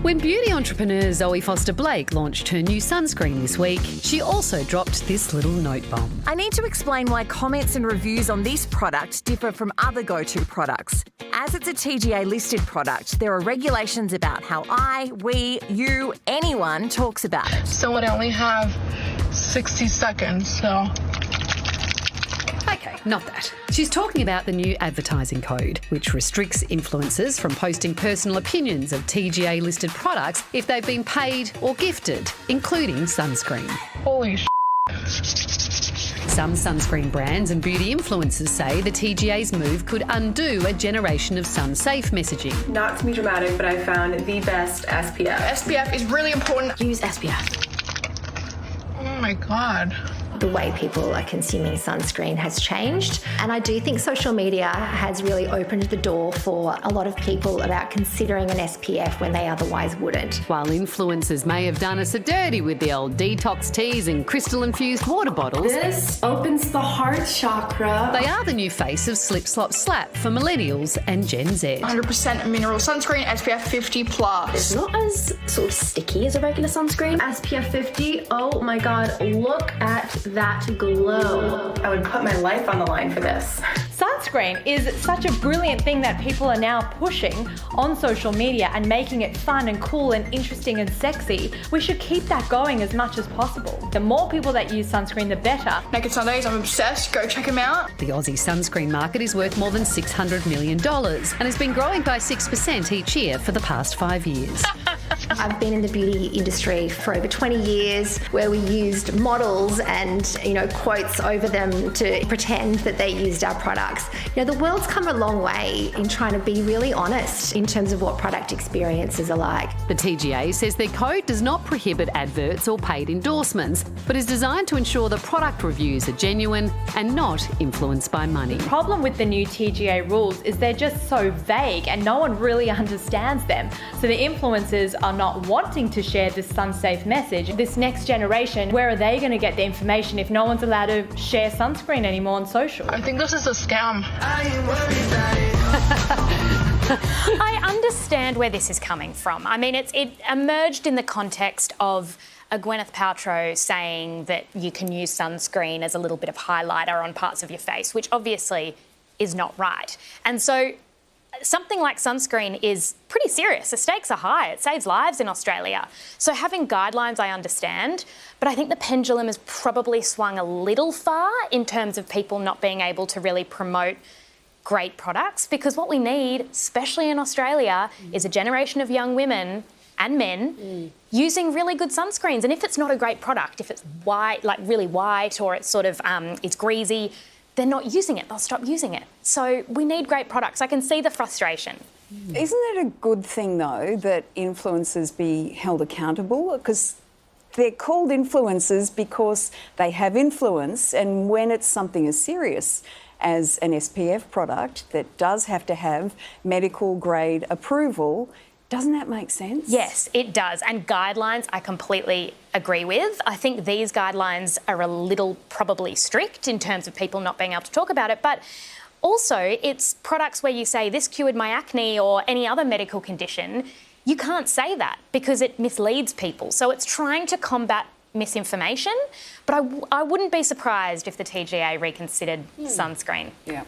When beauty entrepreneur Zoe Foster-Blake launched her new sunscreen this week, she also dropped this little note bomb. I need to explain why comments and reviews on this product differ from other go-to products. As it's a TGA listed product, there are regulations about how I, we, you, anyone talks about it. So I only have 60 seconds, so... Okay, not that. She's talking about the new advertising code, which restricts influencers from posting personal opinions of TGA-listed products if they've been paid or gifted, including sunscreen. Holy sh**. Some sunscreen brands and beauty influencers say the TGA's move could undo a generation of sun-safe messaging. Not to be dramatic, but I found the best SPF. SPF is really important. Use SPF. Oh my God. The way people are consuming sunscreen has changed, and I do think social media has really opened the door for a lot of people about considering an SPF when they otherwise wouldn't. While influencers may have done us a dirty with the old detox teas and crystal-infused water bottles, This opens the heart chakra. they are the new face of Slip Slop Slap for millennials and Gen Z. 100% mineral sunscreen, SPF 50 plus. It's not as sort of sticky as a regular sunscreen. SPF 50, oh my God, look at that glow. I would put my life on the line for this. Sunscreen is such a brilliant thing that people are now pushing on social media and making it fun and cool and interesting and sexy. We should keep that going as much as possible. The more people that use sunscreen, the better. Naked Sundays, I'm obsessed. Go check them out. The Aussie sunscreen market is worth more than $600 million and has been growing by 6% each year for the past 5 years. I've been in the beauty industry for over 20 years where we used models and, quotes over them to pretend that they used our products. The world's come a long way in trying to be really honest in terms of what product experiences are like. The TGA says their code does not prohibit adverts or paid endorsements, but is designed to ensure that product reviews are genuine and not influenced by money. The problem with the new TGA rules is they're just so vague and no one really understands them. So the influencers are not wanting to share this sun-safe message. This next generation, where are they going to get the information if no one's allowed to share sunscreen anymore on social? I think this is a scam. I understand where this is coming from. I mean, it emerged in the context of a Gwyneth Paltrow saying that you can use sunscreen as a little bit of highlighter on parts of your face, which obviously is not right. And so something like sunscreen is pretty serious. The stakes are high. It saves lives in Australia. So having guidelines, I understand, but I think the pendulum has probably swung a little far in terms of people not being able to really promote great products, because what we need, especially in Australia, is a generation of young women and men using really good sunscreens. And if it's not a great product, if it's white, like really white, or it's sort of it's greasy, they're not using it. They'll stop using it. So we need great products. I can see the frustration. Isn't it a good thing, though, that influencers be held accountable? Because they're called influencers because they have influence, and when it's something as serious as an SPF product that does have to have medical grade approval, doesn't that make sense? Yes, it does. And guidelines, I completely agree with. I think these guidelines are a little probably strict in terms of people not being able to talk about it. But also, it's products where you say this cured my acne or any other medical condition. You can't say that because it misleads people. So it's trying to combat misinformation. But I wouldn't be surprised if the TGA reconsidered sunscreen. Yeah.